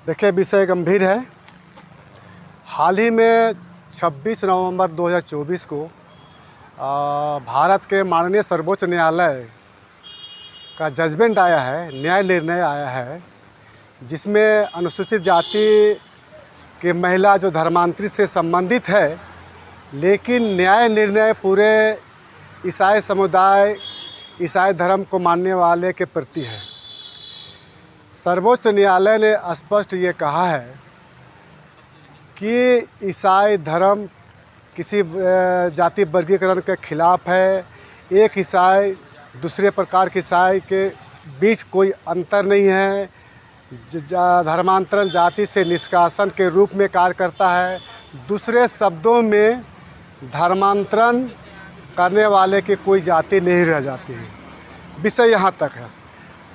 देखिए, विषय गंभीर है। हाल ही में 26 नवंबर 2024 को भारत के माननीय सर्वोच्च न्यायालय का जजमेंट आया है, न्याय निर्णय आया है, जिसमें अनुसूचित जाति के महिला जो धर्मांतरित से संबंधित है, लेकिन न्याय निर्णय पूरे ईसाई समुदाय, ईसाई धर्म को मानने वाले के प्रति है। सर्वोच्च न्यायालय ने स्पष्ट ये कहा है कि ईसाई धर्म किसी जाति वर्गीकरण के खिलाफ है। एक ईसाई दूसरे प्रकार के ईसाई के बीच कोई अंतर नहीं है। धर्मांतरण जाति से निष्कासन के रूप में कार्य करता है। दूसरे शब्दों में धर्मांतरण करने वाले की कोई जाति नहीं रह जाती है। विषय यहाँ तक है।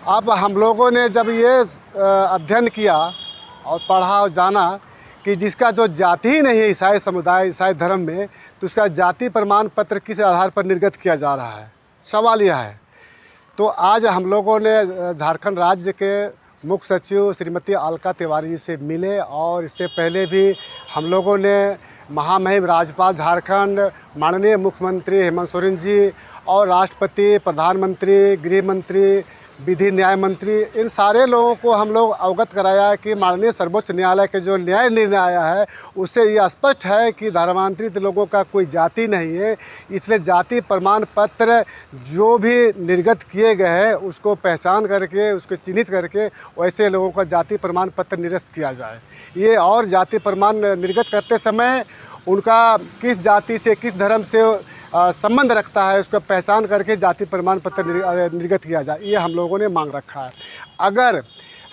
अब हम लोगों ने जब ये अध्ययन किया और पढ़ा और जाना कि जिसका जो जाति ही नहीं है ईसाई समुदाय, ईसाई धर्म में, तो उसका जाति प्रमाण पत्र किस आधार पर निर्गत किया जा रहा है, सवाल यह है। तो आज हम लोगों ने झारखंड राज्य के मुख्य सचिव श्रीमती अलका तिवारी जी से मिले और इससे पहले भी हम लोगों ने महामहिम राज्यपाल झारखंड, माननीय मुख्यमंत्री हेमंत सोरेन जी और राष्ट्रपति, प्रधानमंत्री, गृह मंत्री, विधि न्याय मंत्री, इन सारे लोगों को हम लोग अवगत कराया है कि माननीय सर्वोच्च न्यायालय के जो न्याय निर्णय आया है उससे ये स्पष्ट है कि धर्मांतरित लोगों का कोई जाति नहीं है। इसलिए जाति प्रमाण पत्र जो भी निर्गत किए गए हैं उसको पहचान करके, उसको चिन्हित करके वैसे लोगों का जाति प्रमाण पत्र निरस्त किया जाए। ये और जाति प्रमाण निर्गत करते समय उनका किस जाति से, किस धर्म से संबंध रखता है, उसका पहचान करके जाति प्रमाण पत्र निर्गत किया जाए, ये हम लोगों ने मांग रखा है। अगर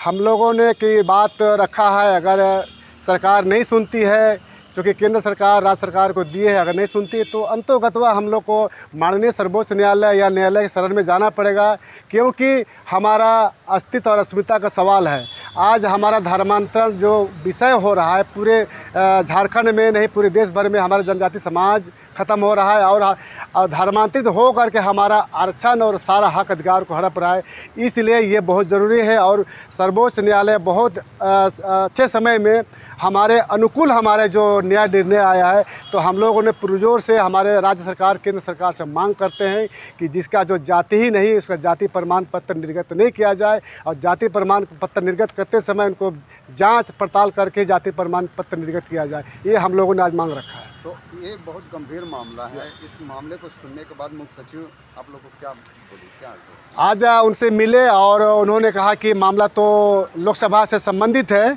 हम लोगों ने की बात रखा है, अगर सरकार नहीं सुनती है, क्योंकि केंद्र सरकार राज्य सरकार को दिए है, अगर नहीं सुनती है तो अंतोगत्वा हम लोग को माननीय सर्वोच्च न्यायालय या न्यायालय के शरण में जाना पड़ेगा, क्योंकि हमारा अस्तित्व और अस्मिता का सवाल है। आज हमारा धर्मांतरण जो विषय हो रहा है पूरे झारखंड में नहीं, पूरे देश भर में हमारा जनजाति समाज ख़त्म हो रहा है और धर्मांतरित हो करके हमारा आरक्षण और सारा हक अधिकार को हड़प रहा है। इसलिए ये बहुत ज़रूरी है और सर्वोच्च न्यायालय बहुत अच्छे समय में हमारे अनुकूल हमारे जो न्याय निर्णय आया है, तो हम लोगों ने पुरजोर से हमारे राज्य सरकार, केंद्र सरकार से मांग करते हैं कि जिसका जो जाति ही नहीं उसका जाति प्रमाण पत्र निर्गत नहीं किया जाए और जाति प्रमाण पत्र निर्गत करते समय उनको जांच पड़ताल करके जाति प्रमाण पत्र निर्गत किया जाए। ये हम लोगों ने आज मांग रखा है। तो ये बहुत गंभीर मामला है। इस मामले को सुनने के बाद मुख्य सचिव आप लोग को क्या बोले, क्या आज उनसे मिले और उन्होंने कहा कि मामला तो लोकसभा से संबंधित है।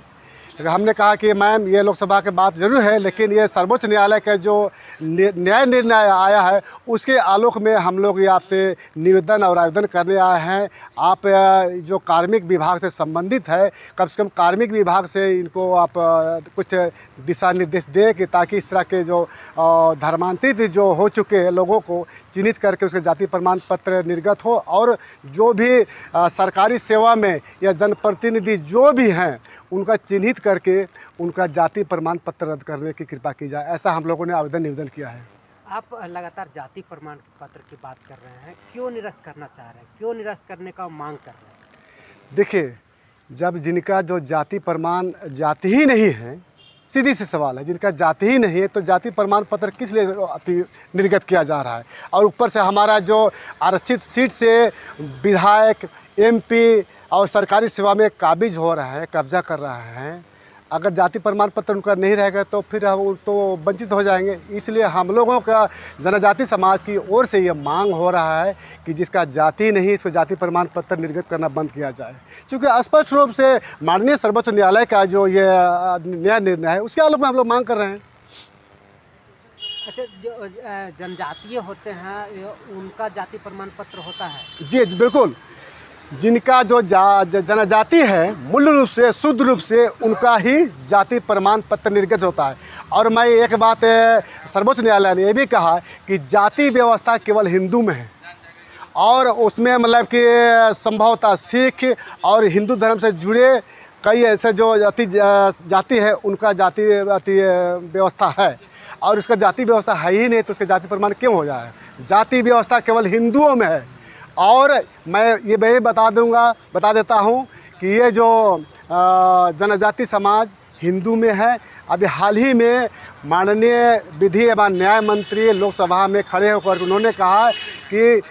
हमने कहा कि मैम ये लोकसभा के बात ज़रूर है, लेकिन ये सर्वोच्च न्यायालय का जो न्याय निर्णय आया है उसके आलोक में हम लोग ये आपसे निवेदन और आवेदन करने आए हैं। आप जो कार्मिक विभाग से संबंधित है, कम से कम कार्मिक विभाग से इनको आप कुछ दिशा निर्देश दें कि ताकि इस तरह के जो धर्मांतरित जो हो चुके लोगों को चिन्हित करके उसके जाति प्रमाण पत्र निर्गत हो और जो भी सरकारी सेवा में या जनप्रतिनिधि जो भी हैं उनका चिन्हित करके उनका जाति प्रमाण पत्र रद्द करने की कृपा की जाए। ऐसा हम लोगों ने आवेदन निवेदन किया है। आप लगातार जाति प्रमाण पत्र की बात कर रहे हैं, क्यों निरस्त करना चाह रहे हैं, क्यों निरस्त करने का मांग कर रहे हैं? देखिए, जब जिनका जो जाति प्रमाण जाति ही नहीं है, सीधी सी सवाल है, जिनका जाति ही नहीं है तो जाति प्रमाण पत्र किस लिए निर्गत किया जा रहा है? और ऊपर से हमारा जो आरक्षित सीट से विधायक, एमपी और सरकारी सेवा में काबिज हो रहा है, कब्जा कर रहा है। अगर जाति प्रमाण पत्र उनका नहीं रहेगा तो फिर हम तो वंचित हो जाएंगे। इसलिए हम लोगों का जनजाति समाज की ओर से ये मांग हो रहा है कि जिसका जाति नहीं इसको जाति प्रमाण पत्र निर्गत करना बंद किया जाए, क्योंकि स्पष्ट रूप से माननीय सर्वोच्च न्यायालय का जो ये न्याय निर्णय है उसके आलोक में हम लोग मांग कर रहे हैं। अच्छा, जो जनजातीय होते हैं उनका जाति प्रमाण पत्र होता है? जी बिल्कुल, जिनका जो जनजाति है मूल रूप से, शुद्ध रूप से उनका ही जाति प्रमाण पत्र निर्गत होता है। और मैं एक बात सर्वोच्च न्यायालय ने यह भी कहा कि जाति व्यवस्था केवल हिंदू में है और उसमें मतलब कि संभवतः सिख और हिंदू धर्म से जुड़े कई ऐसे जो जाति है उनका जाति व्यवस्था है और उसका जाति व्यवस्था है ही नहीं, तो उसका जाति प्रमाण क्यों हो जाए? जाति व्यवस्था केवल हिंदुओं में है। और मैं ये बता देता हूँ कि ये जो जनजाति समाज हिंदू में है। अभी हाल ही में माननीय विधि एवं न्याय मंत्री लोकसभा में खड़े होकर उन्होंने कहा कि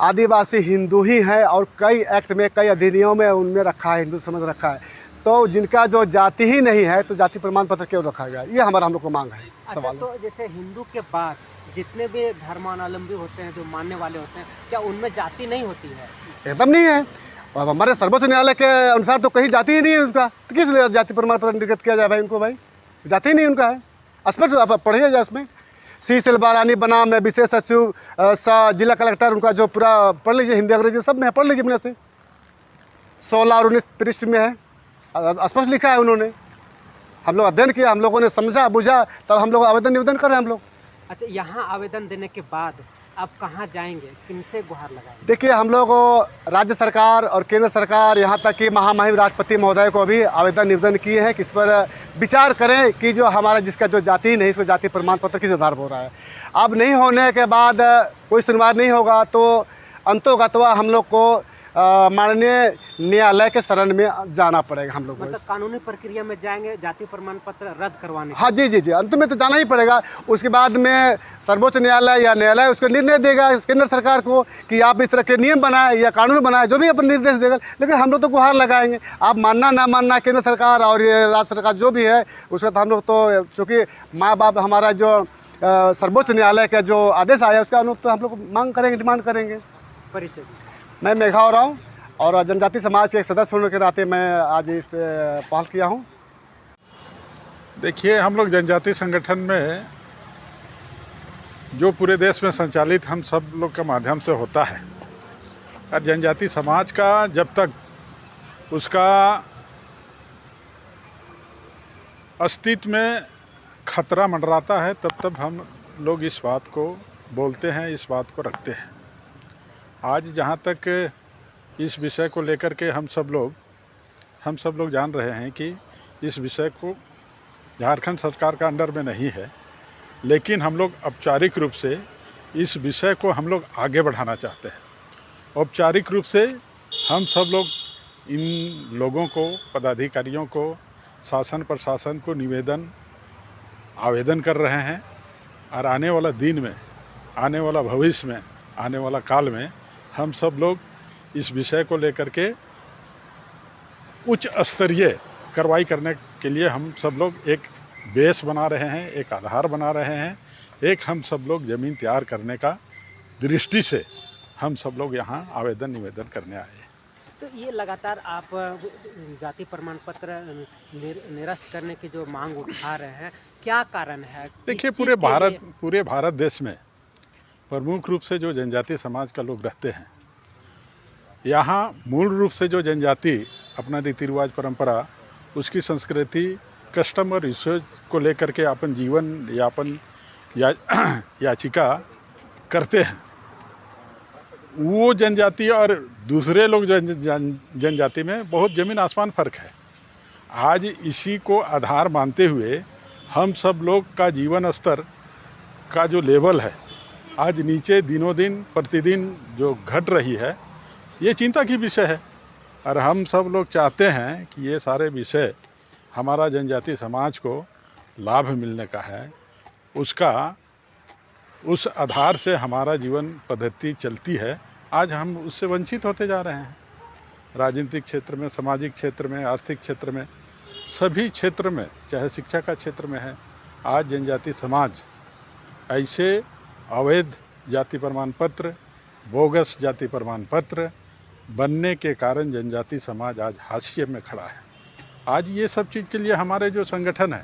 आदिवासी हिंदू ही हैं और कई एक्ट में, कई अधिनियम में उनमें रखा है, हिंदू समझ रखा है। तो जिनका जो जाति ही नहीं है तो जाति प्रमाण पत्र क्यों रखा गया? ये हमारा हम लोग को मांग है। अच्छा, सवाल तो जैसे हिंदू के बाद जितने भी धर्मावलंबी होते हैं, जो मानने वाले होते हैं, क्या उनमें जाति नहीं होती है? एकदम नहीं है। और हमारे सर्वोच्च न्यायालय के अनुसार तो कहीं जाति ही नहीं है उनका, तो किस लिए जाति प्रमाण पत्र निर्गत किया जाए भाई उनको? भाई जाति ही नहीं उनका है। स्पष्ट आप पढ़िए जाए उसमें। सी सिलवारानी बनाम में विशेष सचिव जिला कलेक्टर, उनका जो पूरा पढ़ लीजिए, हिंदी अंग्रेजी सब में है, पढ़ लीजिए अपने से। 16 और 19 पृष्ठ में है, स्पष्ट लिखा है उन्होंने। हम लोग अध्ययन किया, हम लोगों ने समझा बुझा, तब हम लोग आवेदन निवेदन कर रहे हैं हम लोग। अच्छा, यहाँ आवेदन देने के बाद आप कहाँ जाएंगे, किनसे गुहार लगाएंगे? देखिए, हम लोग राज्य सरकार और केंद्र सरकार, यहाँ तक कि महामहिम राष्ट्रपति महोदय को भी आवेदन निवेदन किए हैं कि इस पर विचार करें कि जो हमारा जिसका जो जाति ही नहीं, इसको जाति प्रमाण पत्र किस आधार पर हो रहा है। अब नहीं होने के बाद कोई सुनवाई नहीं होगा तो अंतोगत्वा हम लोग को माननीय न्यायालय के शरण में जाना पड़ेगा हम लोग को। मतलब कानूनी प्रक्रिया में जाएंगे जाति प्रमाण पत्र रद्द करवाने? हाँ जी जी जी, अंत में तो जाना ही पड़ेगा। उसके बाद में सर्वोच्च न्यायालय या न्यायालय उसको निर्णय देगा केंद्र सरकार को कि आप इस तरह के नियम बनाए या कानून बनाए, जो भी अपन निर्देश देगा। लेकिन हम लोग तो गुहार लगाएंगे। आप मानना ना मानना, केंद्र सरकार और ये राज्य सरकार जो भी है उसका तो हम लोग तो, चूँकि माँ बाप हमारा जो सर्वोच्च न्यायालय का जो आदेश आया उसका अनुरूप तो हम लोग मांग करेंगे, डिमांड करेंगे। परिचय? मैं मेघा राव और जनजाति समाज के एक सदस्य होने के नाते मैं आज इस पहल किया हूँ। देखिए, हम लोग जनजाति संगठन में जो पूरे देश में संचालित हम सब लोग के माध्यम से होता है, और जनजाति समाज का जब तक उसका अस्तित्व में खतरा मंडराता है तब तक हम लोग इस बात को बोलते हैं, इस बात को रखते हैं। आज जहाँ तक इस विषय को लेकर के हम सब लोग जान रहे हैं कि इस विषय को झारखंड सरकार का अंडर में नहीं है, लेकिन हम लोग औपचारिक रूप से इस विषय को हम लोग आगे बढ़ाना चाहते हैं। औपचारिक रूप से हम सब लोग इन लोगों को, पदाधिकारियों को, शासन प्रशासन को आवेदन कर रहे हैं, और आने वाला दिन में, आने वाला भविष्य में, आने वाला काल में हम सब लोग इस विषय को लेकर के उच्च स्तरीय कार्रवाई करने के लिए हम सब लोग एक बेस बना रहे हैं, एक आधार बना रहे हैं, एक हम सब लोग ज़मीन तैयार करने का दृष्टि से हम सब लोग यहाँ आवेदन निवेदन करने आए हैं। तो ये लगातार आप जाति प्रमाण पत्र निरस्त करने की जो मांग उठा रहे हैं, क्या कारण है? देखिए, पूरे भारत देश में प्रमुख रूप से जो जनजाति समाज का लोग रहते हैं, यहाँ मूल रूप से जो जनजाति अपना रीति रिवाज, परंपरा, उसकी संस्कृति, कस्टम और रिचुअल को लेकर के अपन जीवन यापन याचिका करते हैं, वो जनजाति और दूसरे लोग जनजाति में बहुत ज़मीन आसमान फ़र्क है। आज इसी को आधार मानते हुए हम सब लोग का जीवन स्तर का जो लेवल है आज नीचे दिनों दिन प्रतिदिन जो घट रही है, ये चिंता की विषय है। और हम सब लोग चाहते हैं कि ये सारे विषय हमारा जनजाति समाज को लाभ मिलने का है, उस आधार से हमारा जीवन पद्धति चलती है। आज हम उससे वंचित होते जा रहे हैं। राजनीतिक क्षेत्र में, सामाजिक क्षेत्र में, आर्थिक क्षेत्र में, सभी क्षेत्र में, चाहे शिक्षा का क्षेत्र में है, आज जनजाति समाज ऐसे अवैध जाति प्रमाण पत्र, बोगस जाति प्रमाण पत्र बनने के कारण जनजाति समाज आज हाशिए में खड़ा है। आज ये सब चीज़ के लिए हमारे जो संगठन है,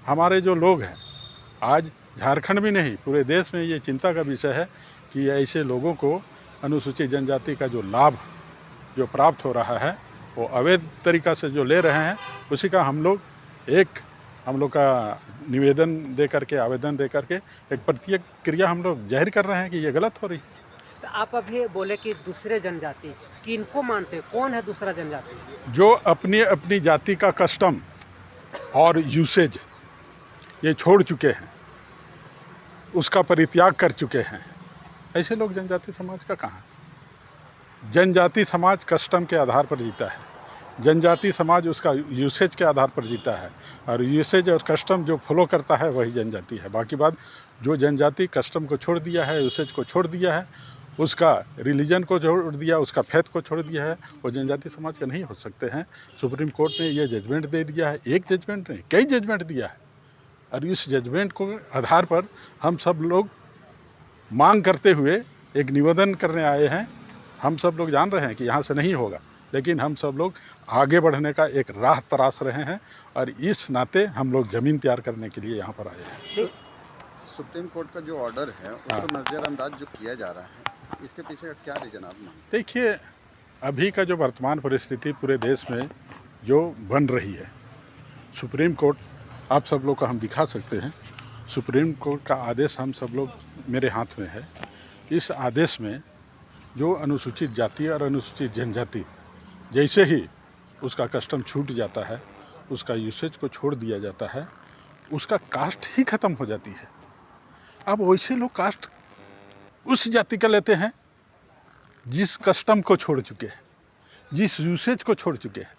हमारे जो लोग हैं, आज झारखंड में नहीं पूरे देश में ये चिंता का विषय है कि ऐसे लोगों को अनुसूचित जनजाति का जो लाभ जो प्राप्त हो रहा है वो अवैध तरीक़ा से जो ले रहे हैं, उसी का हम लोग का निवेदन दे करके, आवेदन दे करके एक प्रतिक्रिया हम लोग जाहिर कर रहे हैं कि ये गलत हो रही है। तो आप अभी बोले कि दूसरे जनजाति, किनको मानते हैं? कौन है दूसरा जनजाति? जो अपनी अपनी जाति का कस्टम और यूसेज ये छोड़ चुके हैं, उसका परित्याग कर चुके हैं, ऐसे लोग जनजाति समाज का कहाँ? जनजाति समाज कस्टम के आधार पर जीता है। जनजाति समाज उसका यूसेज के आधार पर जीता है, और यूसेज और कस्टम जो फॉलो करता है वही जनजाति है। बाकी बात जो जनजाति कस्टम को छोड़ दिया है, यूसेज को छोड़ दिया है, उसका रिलीजन को छोड़ दिया, उसका फेथ को छोड़ दिया है, वो जनजाति समाज का नहीं हो सकते हैं। सुप्रीम कोर्ट ने ये जजमेंट दे दिया है, एक जजमेंट नहीं कई जजमेंट दिया है, और इस जजमेंट को आधार पर हम सब लोग मांग करते हुए एक निवेदन करने आए हैं। हम सब लोग जान रहे हैं कि यहाँ से नहीं होगा, लेकिन हम सब लोग आगे बढ़ने का एक राह तराश रहे हैं, और इस नाते हम लोग ज़मीन तैयार करने के लिए यहाँ पर आए हैं। सुप्रीम कोर्ट का जो ऑर्डर है उसको नज़रअंदाज जो किया जा रहा है, इसके पीछे का क्या रीज़न आप मानते हैं? देखिए, अभी का जो वर्तमान परिस्थिति पूरे देश में जो बन रही है, सुप्रीम कोर्ट आप सब लोग को हम दिखा सकते हैं। सुप्रीम कोर्ट का आदेश हम सब लोग मेरे हाथ में है। इस आदेश में जो अनुसूचित जाति और अनुसूचित जनजाति जैसे ही उसका कस्टम छूट जाता है, उसका यूसेज को छोड़ दिया जाता है, उसका कास्ट ही ख़त्म हो जाती है। अब वैसे लोग कास्ट उस जाति का लेते हैं जिस कस्टम को छोड़ चुके हैं, जिस यूसेज को छोड़ चुके हैं,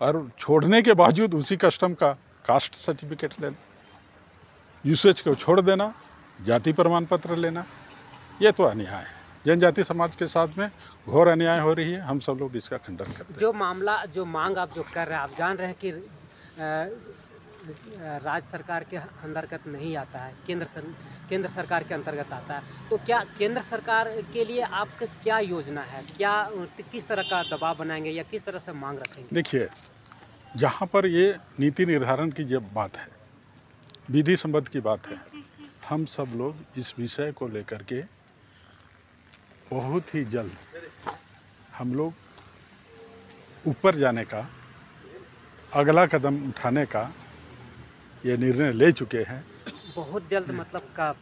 और छोड़ने के बावजूद उसी कस्टम का कास्ट सर्टिफिकेट लेना, यूसेज को छोड़ देना, जाति प्रमाण पत्र लेना, ये तो अन्याय है। जनजाति समाज के साथ में घोर अन्याय हो रही है। हम सब लोग इसका खंडन करते हैं। जो मामला जो मांग आप जो कर रहे हैं, आप जान रहे हैं कि राज्य सरकार के अंतर्गत नहीं आता है, केंद्र सरकार के अंतर्गत आता है, तो क्या केंद्र सरकार के लिए आपका क्या योजना है, क्या किस तरह का दबाव बनाएंगे या किस तरह से मांग रखेंगे? देखिए, जहाँ पर ये नीति निर्धारण की जब बात है, विधि संबद्ध की बात है, हम सब लोग इस विषय को लेकर के बहुत ही जल्द हम लोग ऊपर जाने का, अगला कदम उठाने का ये निर्णय ले चुके हैं। बहुत जल्द मतलब कब?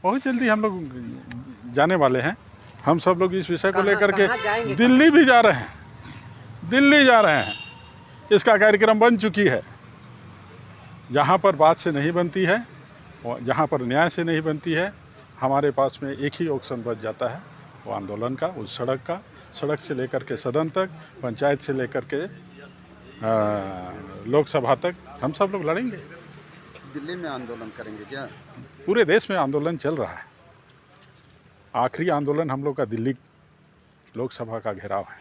बहुत जल्दी हम लोग जाने वाले हैं। हम सब लोग इस विषय को लेकर के कहाँ जाएंगे? दिल्ली भी जा रहे हैं, दिल्ली जा रहे हैं। इसका कार्यक्रम बन चुकी है। जहाँ पर बात से नहीं बनती है, जहाँ पर न्याय से नहीं बनती है, हमारे पास में एक ही ऑप्शन बच जाता है, वो आंदोलन का, उस सड़क का, सड़क से लेकर के सदन तक, पंचायत से लेकर के लोकसभा तक हम सब लोग लड़ेंगे। दिल्ली में आंदोलन करेंगे क्या? पूरे देश में आंदोलन चल रहा है। आखिरी आंदोलन हम लोग का दिल्ली लोकसभा का घेराव है,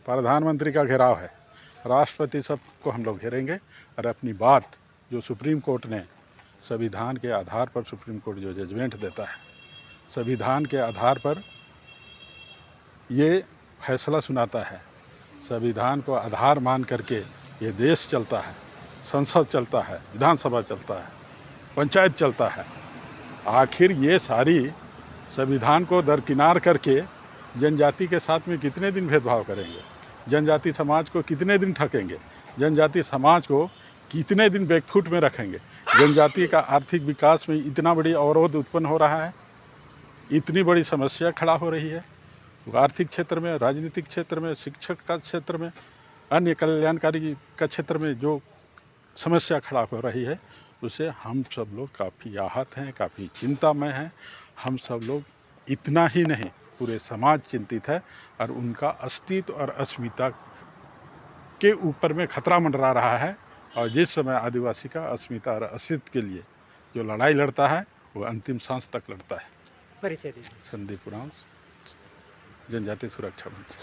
प्रधानमंत्री का घेराव है, राष्ट्रपति सबको हम लोग घेरेंगे, और अपनी बात जो सुप्रीम कोर्ट ने संविधान के आधार पर, सुप्रीम कोर्ट जो जजमेंट देता है, संविधान के आधार पर ये फैसला सुनाता है, संविधान को आधार मान करके ये देश चलता है, संसद चलता है, विधानसभा चलता है, पंचायत चलता है। आखिर ये सारी संविधान को दरकिनार करके जनजाति के साथ में कितने दिन भेदभाव करेंगे, जनजाति समाज को कितने दिन ठकेंगे, जनजाति समाज को कितने दिन बैकफुट में रखेंगे। जनजाति का आर्थिक विकास में इतना बड़ी अवरोध उत्पन्न हो रहा है, इतनी बड़ी समस्या खड़ा हो रही है, आर्थिक क्षेत्र में, राजनीतिक क्षेत्र में, शिक्षक का क्षेत्र में, अन्य कल्याणकारी का क्षेत्र में जो समस्या खड़ा हो रही है, उसे हम सब लोग काफ़ी आहत हैं, काफ़ी चिंतामय हैं। हम सब लोग इतना ही नहीं, पूरे समाज चिंतित है, और उनका अस्तित्व और अस्मिता के ऊपर में खतरा मंडरा रहा है। और जिस समय आदिवासी का अस्मिता और अस्तित्व के लिए जो लड़ाई लड़ता है, वो अंतिम सांस तक लड़ता है। परिचय दीजिए। संदीप उरांव, जनजाति सुरक्षा मंच।